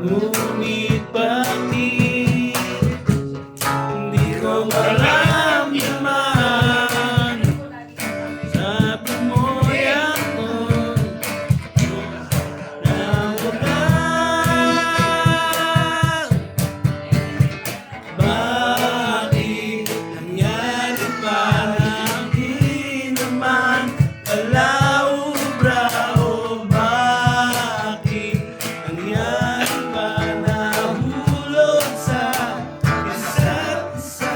Ngunit bakit hindi ko maramdaman? Sabi mo'y ako na wala. Bakit nangyari pa na di naman alaubra? O bakit nangyari pa na hulog sa isa't isa?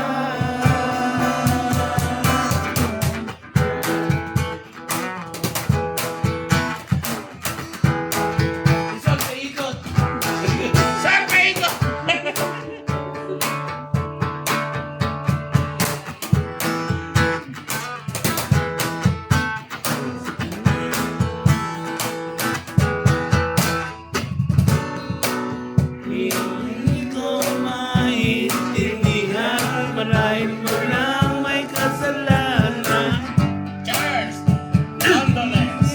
Isang paikot. Saan kayo? Hindi ko maintindihan, marahil mo lang may kasalanan. Cheers! Nonetheless.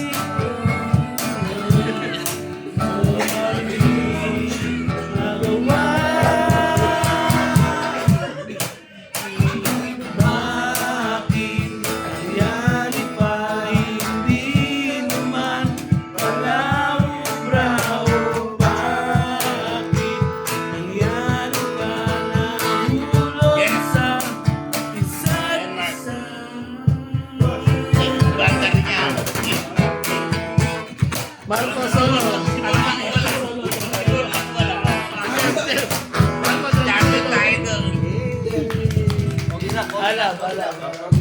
Bakit nangyari pa hindi naman palaubra? O bakit nangyari pa na hulog sa isa't isa? Banda niya. Marco Solo. Dami tayo doon. Alam.